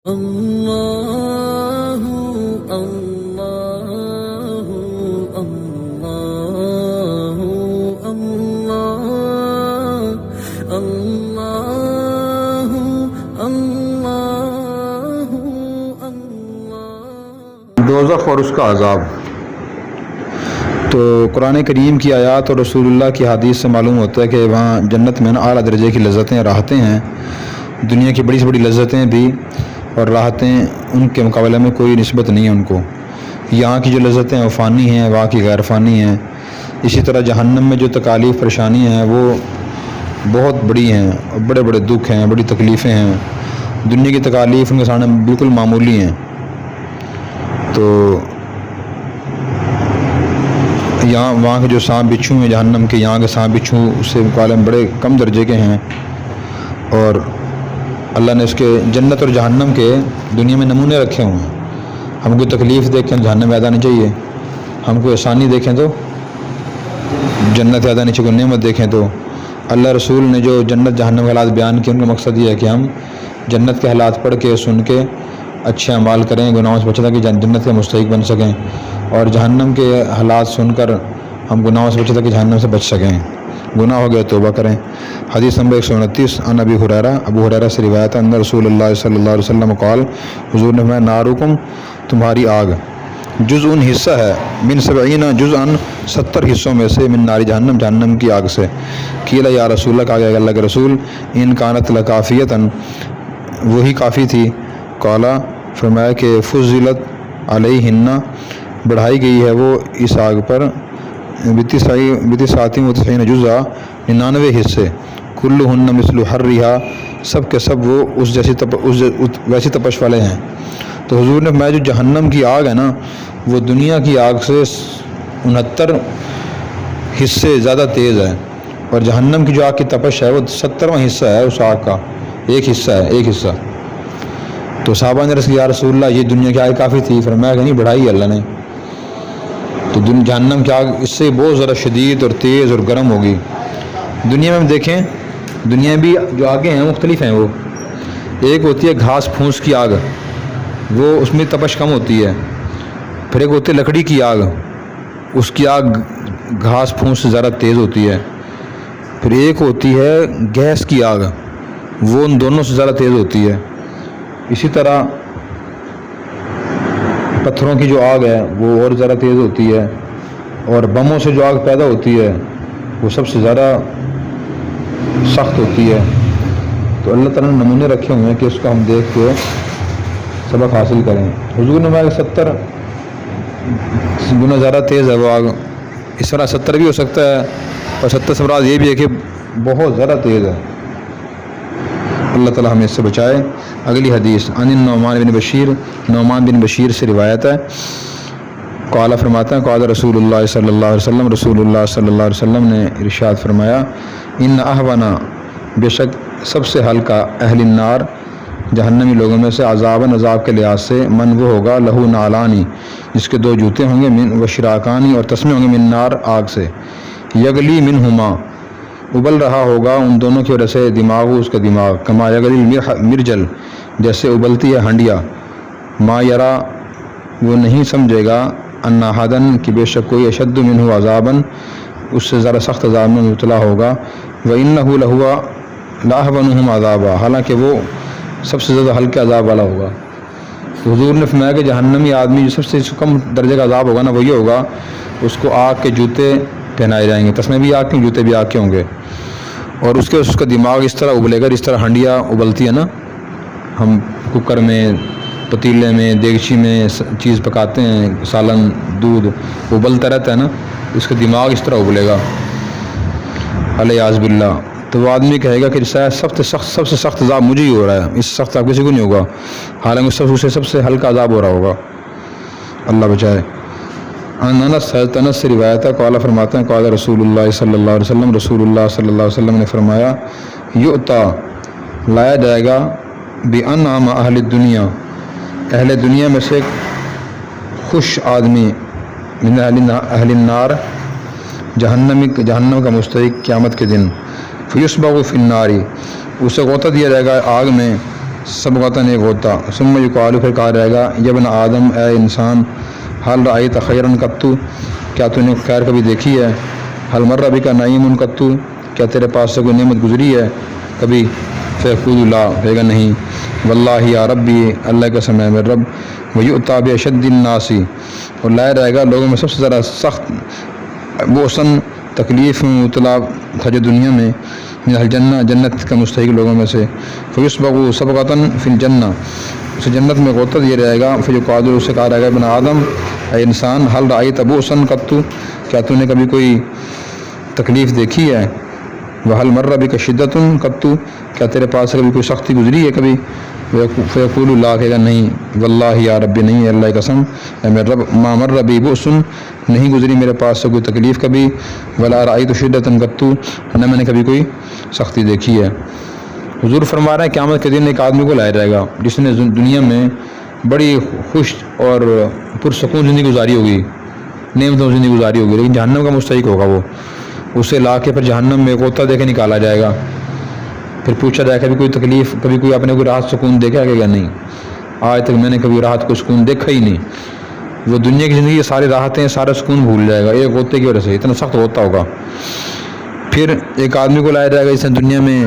اللہ اللہ اللہ اللہ اللہ اللہ۔ دوزخ اور اس کا عذاب۔ تو قرآن کریم کی آیات اور رسول اللہ کی حدیث سے معلوم ہوتا ہے کہ وہاں جنت میں اعلیٰ درجے کی لذتیں راحتیں ہیں، دنیا کی بڑی سے بڑی لذتیں بھی اور راحتیں ان کے مقابلے میں کوئی نسبت نہیں ہے ان کو۔ یہاں کی جو لذتیں وہ فانی ہیں، وہاں کی غیر فانی ہیں۔ اسی طرح جہنم میں جو تکالیف پریشانی ہیں وہ بہت بڑی ہیں، بڑے بڑے دکھ ہیں، بڑی تکلیفیں ہیں۔ دنیا کی تکالیف ان کے سامنے بالکل معمولی ہیں۔ تو یہاں وہاں کے جو سانپ بچھو ہیں جہنم کے، یہاں کے سانپ بچھو اس سے مقابلے میں بڑے کم درجے کے ہیں۔ اور اللہ نے اس کے جنت اور جہنم کے دنیا میں نمونے رکھے ہوئے ہیں۔ ہم کوئی تکلیف دیکھیں جہنم یاد آنی چاہیے، ہم کوئی آسانی دیکھیں تو جنت یاد آنی چاہیے، کوئی نعمت دیکھیں تو۔ اللہ رسول نے جو جنت جہنم کے حالات بیان کیے ان کا مقصد یہ ہے کہ ہم جنت کے حالات پڑھ کے سن کے اچھے اعمال کریں، گناہوں سے بچیں تاکہ جنت کے مستحق بن سکیں، اور جہنم کے حالات سن کر ہم گناہوں سے بچیں تاکہ جہنم سے بچ سکیں، گناہ ہو گیا توبہ کریں۔ حدیث نمبر 129 عن ابی ہریرہ سے روایت ہے ان رسول اللہ صلی اللہ علیہ وسلم قال، حضور نے فرمایا نارکم تمہاری آگ جزء حصہ ہے من 70 جزءا 70 حصوں میں سے من نار جہنم جہنم کی آگ سے۔ قیل یا رسول اللہ، کہا گیا اللہ کے رسول ان کانت لکافیۃ وہی کافی تھی۔ قالا فرمایا کہ فضلت علیہن بڑھائی گئی ہے وہ اس آگ پر بتسعین جزء 99 حصے، کلہن مثل حرھا سب کے سب وہ اس ویسی تپش والے ہیں۔ تو حضور نے فرمایا جو جہنم کی آگ ہے نا وہ دنیا کی آگ سے 69 حصے زیادہ تیز ہے، اور جہنم کی جو آگ کی تپش ہے وہ 70واں حصہ ہے اس آگ کا، ایک حصہ ہے، ایک حصہ۔ تو صحابہ نے رسول یا رسول اللہ یہ دنیا کی آگ کافی تھی، فرمایا کہ نہیں بڑھائی اللہ نے۔ تو جہنم کی آگ اس سے بہت زیادہ شدید اور تیز اور گرم ہوگی۔ دنیا میں ہم دیکھیں، دنیا بھی جو آگیں ہیں مختلف ہیں، وہ ایک ہوتی ہے گھاس پھونس کی آگ، وہ اس میں تپش کم ہوتی ہے۔ پھر ایک ہوتی ہے لکڑی کی آگ، اس کی آگ گھاس پھونس سے زیادہ تیز ہوتی ہے۔ پھر ایک ہوتی ہے گیس کی آگ، وہ ان دونوں سے زیادہ تیز ہوتی ہے۔ اسی طرح پتھروں کی جو آگ ہے وہ اور زیادہ تیز ہوتی ہے، اور بموں سے جو آگ پیدا ہوتی ہے وہ سب سے زیادہ سخت ہوتی ہے۔ تو اللہ تعالیٰ نے نمونے رکھے ہوئے ہیں کہ اس کو ہم دیکھ کے سبق حاصل کریں۔ حضور نے فرمایا 70 گنا زیادہ تیز ہے وہ آگ۔ اس طرح 70 بھی ہو سکتا ہے، اور 70 سے مراد یہ بھی ہے کہ بہت زیادہ تیز ہے۔ اللہ تعالیٰ ہمیں اس سے بچائے۔ اگلی حدیث عن نعمان بن بشیر سے روایت ہے، قال فرماتا ہے قال رسول اللہ صلی اللہ علیہ وسلم، رسول اللہ صلی اللہ علیہ وسلم نے ارشاد فرمایا ان احونا بے شک سب سے ہلکا اہل النار جہنمی لوگوں میں سے عذاباً عذاب کے لحاظ سے من وہ ہوگا لہو نعلانی جس کے 2 جوتے ہوں گے من وشراکانی اور تسمے ہوں گے من نار آگ سے، یگلی منہما ابل رہا ہوگا ان دونوں کی وجہ سے دماغ اس کا دماغ، کما یگلی مرجل جیسے ابلتی ہے ہنڈیا، ما یرا وہ نہیں سمجھے گا ان احدن کہ بے شک کوئی اشد منہ عذاباً اس سے ذرا سخت عذاب میں مبتلا ہوگا، وانہ لہو لاحونہم عذابا حالانکہ وہ سب سے زیادہ ہلکے عذاب والا ہوگا۔ تو حضور نے فرمایا کہ جہنمی آدمی جو سب سے کم درجے کا عذاب ہوگا نا وہ یہ ہوگا اس کو آگ کے جوتے پہنائے جائیں گے، تسمے بھی آگ کے جوتے بھی آگ کے ہوں گے، اور اس کا دماغ اس طرح ابلے گا جس طرح ہنڈیا ابلتی ہے نا، ہم کوکر میں پتیلے میں دیگچی میں چیز پکاتے ہیں، سالن دودھ ابلتا رہتا ہے نا، اس کا دماغ اس طرح ابلے گا الیاذ باللہ۔ تو وہ آدمی کہے گا کہ سب سے سخت عذاب مجھے ہی ہو رہا ہے، اس سے سخت عذاب کسی کو نہیں ہوگا، حالانکہ سب سے ہلکا عذاب ہو رہا ہوگا، اللہ بچائے۔ انس سے روایت ہے قال فرماتے ہیں قال رسول اللہ صلی اللہ علیہ وسلم، رسول اللہ صلی اللہ علیہ وسلم نے فرمایا یؤتا لایا جائے گا بانعم اہل الدنیا اہل دنیا میں سے خوش آدمی من اہل النار جہنم کا مستحق قیامت کے دن، فیسبغ فی النار اسے غوطہ دیا جائے گا آگ میں سبغتاً ایک ہوتا ثم یقال پھر کہا جائے گا یا ابن آدم اے انسان حل رأیت خیرا قط کیا تو نے خیر کبھی دیکھی ہے حل مر بک نعیم قط کیا تیرے پاس سے کوئی نعمت گزری ہے کبھی فیقول لا کہے گا نہیں واللہ یا ربی اللہ کا قسم ہے میرے رب ویؤتی باشد الناس اور لایا جائے گا لوگوں میں سب سے زیادہ سخت بوسن تکلیف میں مبتلا تھا جو دنیا میں من الجنہ جنت کا مستحق لوگوں میں سے فیسبغ سبغتاً فی الجنہ اسے جنت میں غوطہ دیا جائے گا فیقال اسے کہا جائے گا ابن آدم اے انسان حل رأیت بؤسا قط کیا تو نے کبھی کوئی تکلیف دیکھی ہے وحل مر بک شدۃ قط کیا تیرے پاس سے کبھی کوئی سختی گزری ہے کبھی فیقول اللہ کہے گا نہیں واللہ یا ربی نہیں ہے اللہ کی قسم اے میرے رب ما مر بی بؤس نہیں گزری میرے پاس سے کوئی تکلیف کبھی ولا رأیت شدۃ قط نہ میں نے کبھی کوئی سختی دیکھی ہے حضور فرما رہے ہیں قیامت کے دن ایک آدمی کو لایا جائے گا جس نے دنیا میں بڑی خوش اور پرسکون زندگی گزاری ہوگی نعمتوں زندگی گزاری ہوگی لیکن جہنم کا مستحق ہوگا وہ اسے لا کے پھر جہنم میں غوطہ دے کے نکالا جائے گا پھر پوچھا جائے کبھی کوئی تکلیف کبھی کوئی آپ نے کوئی راحت سکون دیکھا ہے کہ نہیں آج تک میں نے کبھی راحت کو سکون دیکھا ہی نہیں وہ دنیا کی زندگی کی ساری راحتیں سارا سکون بھول جائے گا ایک غوطے کی وجہ سے اتنا سخت غوطہ ہوگا پھر ایک آدمی کو لایا جائے گا جس نے دنیا میں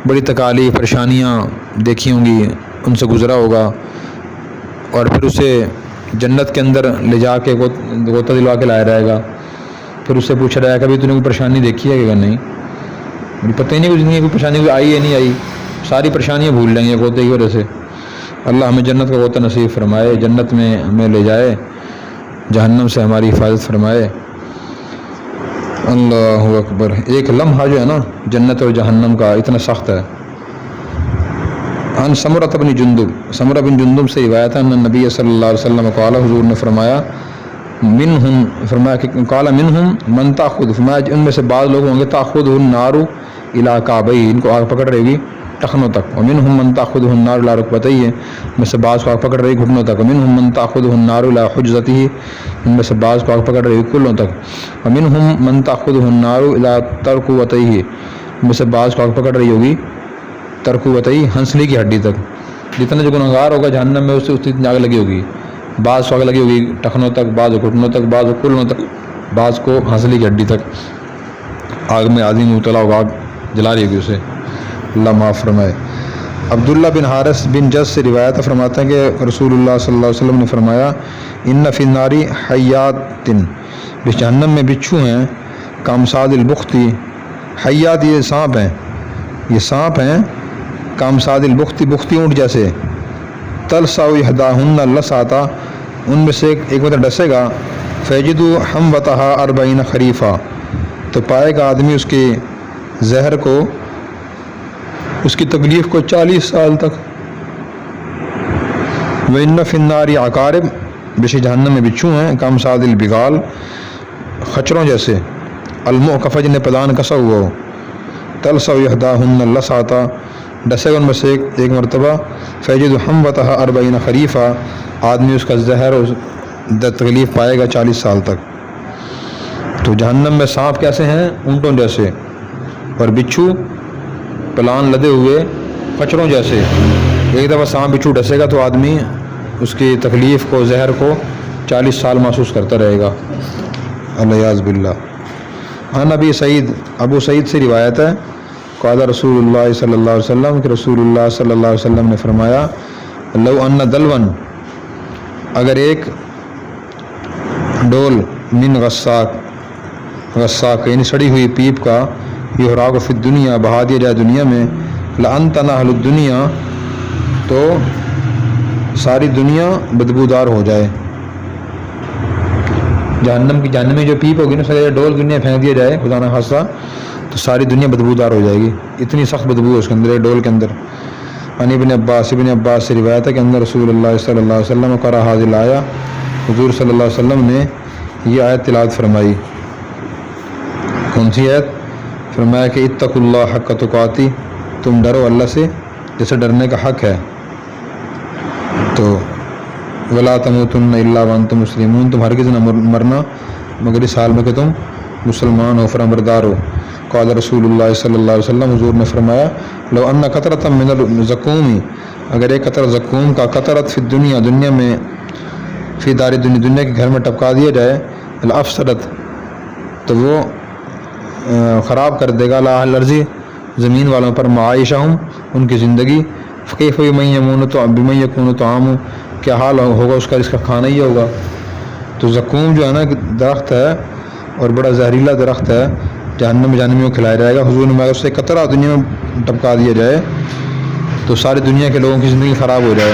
بڑی تکالیف پریشانیاں دیکھی ہوں گی ان سے گزرا ہوگا اور پھر اسے جنت کے اندر لے جا کے غوطہ دلوا کے لایا جائے گا پھر اس سے پوچھا جائے گا کبھی تو نے کوئی پریشانی دیکھی ہے کہ نہیں مجھے پتہ ہی نہیں کوئی زندگی کوئی پریشانی کوئی آئی ہے نہیں آئی ساری پریشانیاں بھول لیں گے غوطے کی وجہ سے اللہ ہمیں جنت کا غوطہ نصیب فرمائے جنت میں ہمیں لے جائے جہنم سے ہماری حفاظت فرمائے اللہ اکبر ایک لمحہ جو ہے نا جنت اور جہنم کا اتنا سخت ہے ان سمرہ بن جندب سمرہ بن جندب سے روایت ہے ان نبی صلی اللہ علیہ وسلم قال حضور نے فرمایا منہم فرمایا کہ قال منہم من تاخذ فرمایا ان میں سے بعض لوگ ہوں گے تاخذ النار الی کعبیہ ان کو آگ پکڑ رہے گی ٹخنوں تک ومنہم من تاخذ النار الی رکبتیہ میں سے بعض کو آگ پکڑ رہی گھٹنوں تک ومنہم من تاخذ النار الی حجزتہ ان میں سے بعض کو آگ پکڑ رہی کلوں تک ومنہم من تاخذ النار الی ترقوتیہ میں سے بعض کو آگ پکڑ رہی ہوگی ترقوتیہ ہنسلی کی ہڈی تک جتنا جو گنہگار ہوگا جہنم میں اس سے اتنی آگ لگی ہوگی بعض کو آگ لگی ہوگی ٹخنوں تک بعض گھٹنوں تک بعض کلوں تک بعض کو ہنسلی کی ہڈی تک آگ میں آدمی مبتلا ہوگا آگ جلا رہی ہوگی اسے اللہ معاف فرمائے عبداللہ بن حارث بن جز سے روایت فرماتے ہیں کہ رسول اللہ صلی اللہ علیہ وسلم نے فرمایا ان فی النار حیات اس جہنم میں بچھو ہیں کامساد البختی حیات یہ سانپ ہیں کامساد البختی بختی اونٹ جیسے تلسا احداہن لساتا ان میں سے ایک مطلب ڈسے گا فیجدو حموتہا 40 خریفہ تو پائے گا آدمی اس کے زہر کو اس کی تکلیف کو 40 سال تک وَإِنَّ فِي النَّارِ عَقَارِبْ بشی جہنم میں بچھو ہیں کامساد البغال خچروں جیسے المعقفہ جنہیں پلان کسا ہوا ہو تلسا احداہن لساتا ڈسے گا ان میں سے ایک مرتبہ فیجد حموتہا 40 خریفہ آدمی اس کا زہر تکلیف پائے گا 40 سال تک تو جہنم میں سانپ کیسے ہیں اونٹوں جیسے اور بچھو پلان لدے ہوئے خچروں جیسے ایک دفعہ سانپ بچھو ڈسے گا تو آدمی اس کی تکلیف کو زہر کو 40 سال محسوس کرتا رہے گا الیاذ باللہ ہاں ابو سعید سے روایت ہے قال رسول اللہ صلی اللہ علیہ وسلم کہ رسول اللہ صلی اللہ علیہ وسلم نے فرمایا لو ان دلون اگر ایک ڈول من غساق یعنی سڑی ہوئی پیپ کا یحراق فی الدنیا بہا دیا جائے دنیا میں لانتن اہل الدنیا تو ساری دنیا بدبودار ہو جائے جہنم میں جو پیپ ہوگی نا سارے ڈول دنیا پھینک دیا جائے خدا نہ خاصہ تو ساری دنیا بدبودار ہو جائے گی اتنی سخت بدبو ہے اس کے اندر ڈول کے اندر ابن عباس سے روایت ہے کہ اندر رسول اللہ صلی اللہ علیہ وسلم قرأ هذه الآیہ حضور صلی اللہ علیہ وسلم نے یہ آیت تلاوت فرمائی کون سی آیت فرمایا کہ اتقوا اللہ حق تقاتی تم ڈرو اللہ سے جیسے ڈرنے کا حق ہے تو ولا تموتن الا وانتم مسلمون تم ہرگز نہ مرنا مگر اس حال میں کہ تم مسلمان ہو فرمانبردار ہو قال رسول اللہ صلی اللہ علیہ وسلم، حضور نے فرمایا لو ان قطرۃ من الزقوم، اگر ایک قطرہ زقوم کا قطرت فی دنیا، دنیا میں، فی دار دنیا، دنیا کے گھر میں ٹپکا دیا جائے، الافسدت، تو وہ خراب کر دے گا لا الارض، زمین والوں پر، معائشہم، ان کی زندگی، فکیف بمن یمون تو بمن یکون طعام، کیا حال ہوگا اس کا جس کا کھانا ہی ہوگا۔ تو زقوم جو ہے نا درخت ہے اور بڑا زہریلا درخت ہے، جہنم میں جہنمیوں کو کھلایا جائے گا۔ حضور نے اس سے قطرہ دنیا میں ٹپکا دیا جائے تو ساری دنیا کے لوگوں کی زندگی خراب ہو جائے۔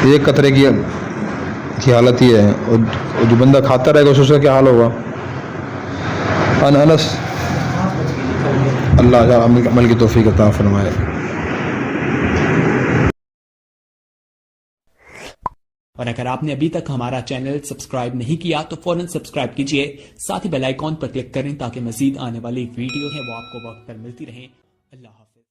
ایک قطرے کی حالت یہ ہے، اور جو بندہ کھاتا رہے گا اس کا کیا حال ہوگا۔ ان انس، اللہ عمل کی توفیق عطا فرمائے۔ اور اگر آپ نے ابھی تک ہمارا چینل سبسکرائب نہیں کیا تو فوراً سبسکرائب کیجئے، ساتھ ہی بیل آئیکن پر کلک کریں تاکہ مزید آنے والی ویڈیو ہے وہ آپ کو وقت پر ملتی رہیں۔ اللہ حافظ۔